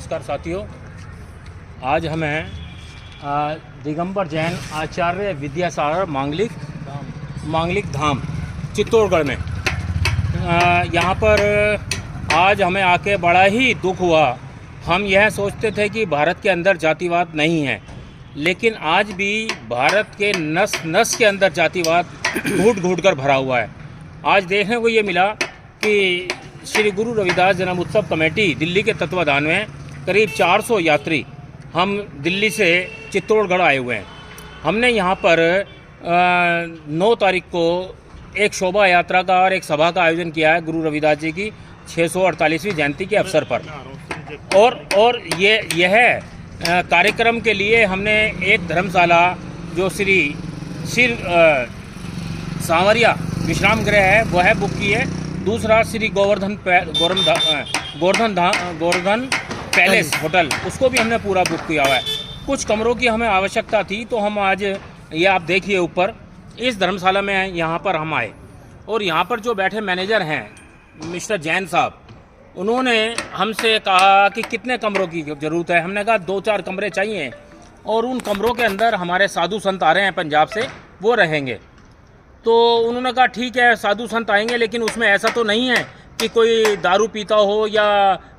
नमस्कार साथियों, आज हमें दिगंबर जैन आचार्य विद्यासागर मांगलिक धाम चित्तौड़गढ़ में यहाँ पर आज हमें आके बड़ा ही दुख हुआ। हम यह सोचते थे कि भारत के अंदर जातिवाद नहीं है, लेकिन आज भी भारत के नस नस के अंदर जातिवाद घूट घूट कर भरा हुआ है। आज देखने को ये मिला कि श्री गुरु रविदास जन्म उत्सव कमेटी दिल्ली के तत्वाधान में करीब 400 यात्री हम दिल्ली से चित्तौड़गढ़ आए हुए हैं। हमने यहाँ पर 9 तारीख को एक शोभा यात्रा का और एक सभा का आयोजन किया है गुरु रविदास जी की 648वीं जयंती के अवसर पर। और यह कार्यक्रम के लिए हमने एक धर्मशाला जो श्री सांवरिया विश्राम गृह है वह बुक की है। दूसरा श्री गोवर्धन पैलेस होटल, उसको भी हमने पूरा बुक किया हुआ है। कुछ कमरों की हमें आवश्यकता थी, तो हम आज ये आप देखिए ऊपर इस धर्मशाला में यहाँ पर हम आए। और यहाँ पर जो बैठे मैनेजर हैं मिस्टर जैन साहब, उन्होंने हमसे कहा कि कितने कमरों की ज़रूरत है। हमने कहा 2-4 कमरे चाहिए, और उन कमरों के अंदर हमारे साधु संत आ रहे हैं पंजाब से, वो रहेंगे। तो उन्होंने कहा ठीक है, साधु संत आएंगे, लेकिन उसमें ऐसा तो नहीं है कि कोई दारू पीता हो या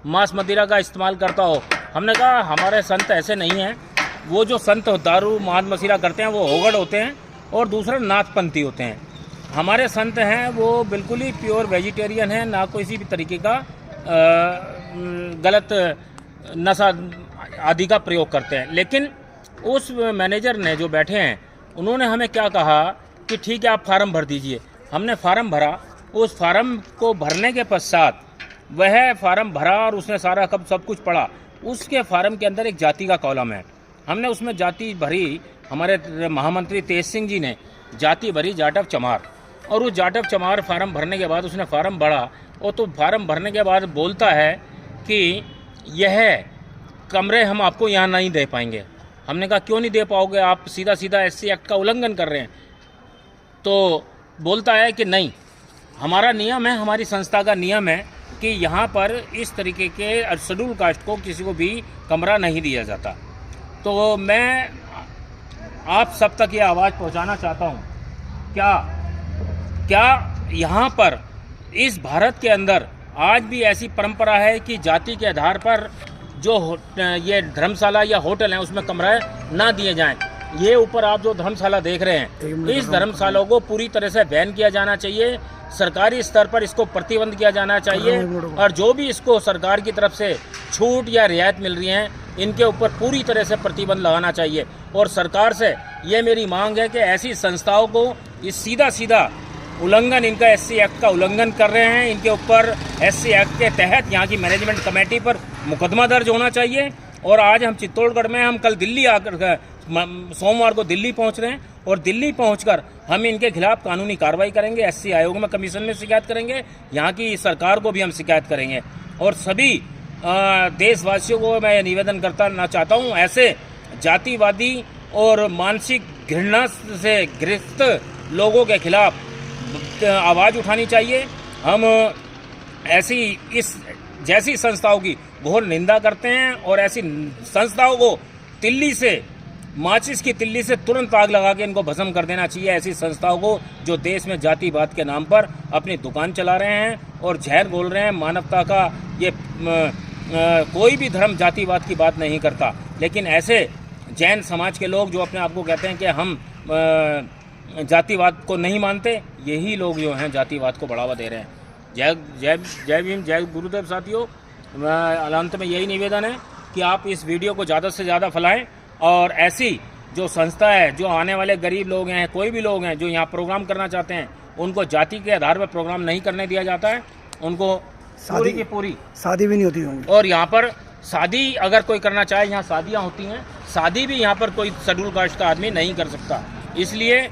मांस मदिरा का इस्तेमाल करता हो। हमने कहा हमारे संत ऐसे नहीं हैं। वो जो संत दारू मांस मदिरा करते हैं वो होगड़ होते हैं, और दूसरा नाथपंथी होते हैं। हमारे संत हैं वो बिल्कुल ही प्योर वेजिटेरियन हैं, ना किसी भी तरीके का गलत नशा आदि का प्रयोग करते हैं। लेकिन उस मैनेजर ने जो बैठे हैं, उन्होंने हमें क्या कहा कि ठीक है आप फार्म भर दीजिए। हमने फार्म भरा। उस फार्म को भरने के पश्चात वह फार्म भरा और उसने सारा सब कुछ पढ़ा। उसके फार्म के अंदर एक जाति का कॉलम है। हमने उसमें जाति भरी, हमारे महामंत्री तेज सिंह जी ने जाति भरी जाटव चमार। और उस जाटव चमार फार्म भरने के बाद उसने फार्म भरा, और तो फार्म भरने के बाद बोलता है कि यह कमरे हम आपको यहाँ नहीं दे पाएंगे। हमने कहा क्यों नहीं दे पाओगे, आप सीधा SC एक्ट का उल्लंघन कर रहे हैं। तो बोलता है कि नहीं, हमारा नियम है, हमारी संस्था का नियम है कि यहाँ पर इस तरीके के शेड्यूल कास्ट को किसी को भी कमरा नहीं दिया जाता। तो मैं आप सब तक ये आवाज़ पहुँचाना चाहता हूँ, क्या यहाँ पर इस भारत के अंदर आज भी ऐसी परंपरा है कि जाति के आधार पर जो ये धर्मशाला या होटल हैं उसमें कमरे ना दिए जाएं। ये ऊपर आप जो धर्मशाला देख रहे हैं, इस धर्मशालाओं को पूरी तरह से बैन किया जाना चाहिए। सरकारी स्तर पर इसको प्रतिबंध किया जाना चाहिए, और जो भी इसको सरकार की तरफ से छूट या रियायत मिल रही हैं, इनके ऊपर पूरी तरह से प्रतिबंध लगाना चाहिए। और सरकार से ये मेरी मांग है कि ऐसी संस्थाओं को इस सीधा उल्लंघन, इनका SC एक्ट का उल्लंघन कर रहे हैं, इनके ऊपर SC एक्ट के तहत यहाँ की मैनेजमेंट कमेटी पर मुकदमा दर्ज होना चाहिए। और आज हम चित्तौड़गढ़ में, हम कल दिल्ली आकर सोमवार को दिल्ली पहुँच रहे हैं, और दिल्ली पहुंचकर हम इनके खिलाफ कानूनी कार्रवाई करेंगे। SC आयोग में, कमीशन में शिकायत करेंगे, यहाँ की सरकार को भी हम शिकायत करेंगे। और सभी देशवासियों को मैं निवेदन करना चाहता हूँ, ऐसे जातिवादी और मानसिक घृणा से ग्रस्त लोगों के खिलाफ आवाज़ उठानी चाहिए। हम जैसी संस्थाओं की घोर निंदा करते हैं, और ऐसी संस्थाओं को माचिस की तिल्ली से तुरंत आग लगा के इनको भस्म कर देना चाहिए। ऐसी संस्थाओं को जो देश में जातिवाद के नाम पर अपनी दुकान चला रहे हैं और जहर घोल रहे हैं। मानवता का ये कोई भी धर्म जातिवाद की बात नहीं करता, लेकिन ऐसे जैन समाज के लोग जो अपने आप को कहते हैं कि हम जातिवाद को नहीं मानते, यही लोग जो हैं जातिवाद को बढ़ावा दे रहे हैं। जय भीम, जय गुरुदेव। साथियों, अंत में यही निवेदन है कि आप इस वीडियो को ज़्यादा से ज़्यादा फैलाएं, और ऐसी जो संस्था है, जो आने वाले गरीब लोग हैं, कोई भी लोग हैं जो यहाँ प्रोग्राम करना चाहते हैं, उनको जाति के आधार पर प्रोग्राम नहीं करने दिया जाता है। उनको पूरी की पूरी शादी भी नहीं होती होंगी। और यहाँ पर शादी अगर कोई करना चाहे, यहाँ शादियाँ होती हैं, शादी भी यहाँ पर कोई शेड्यूल कास्ट का आदमी नहीं कर सकता। इसलिए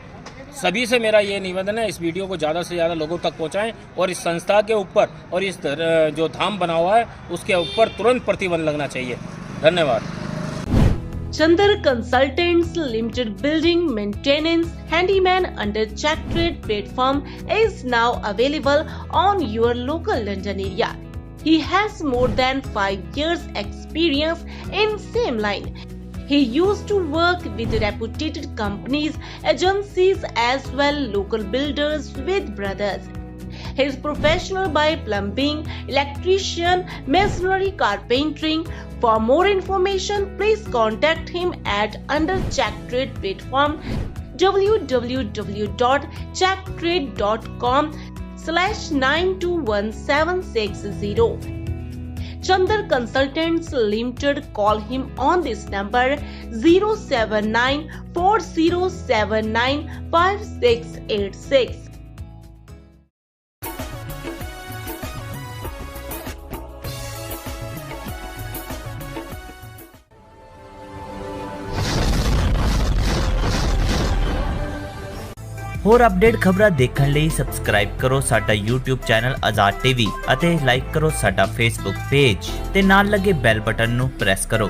सभी से मेरा ये निवेदन है, इस वीडियो को ज़्यादा से ज़्यादा लोगों तक पहुँचाएं, और इस संस्था के ऊपर और इस जो धाम बना हुआ है उसके ऊपर तुरंत प्रतिबंध लगना चाहिए। धन्यवाद। Chandar Consultants Limited building maintenance handyman under Check Trade platform is now available on your local London area. He has more than 5 years experience in same line. He used to work with reputed companies, agencies as well local builders with brothers. He is professional by plumbing, electrician, masonry, carpentering. For more information, please contact him at under Check Trade platform www.checktrade.com/921760. Chandar Consultants Limited. Call him on this number 07940795686. ਹੋਰ update ਖਬਰਾਂ ਦੇਖਣ ਲਈ subscribe ਕਰੋ ਸਾਡਾ YouTube channel ਆਜ਼ਾਦ TV ਅਤੇ like ਕਰੋ ਸਾਡਾ Facebook page ਤੇ ਨਾਲ ਲੱਗੇ ਬੈਲ ਬਟਨ ਨੂੰ ਪ੍ਰੈਸ ਕਰੋ।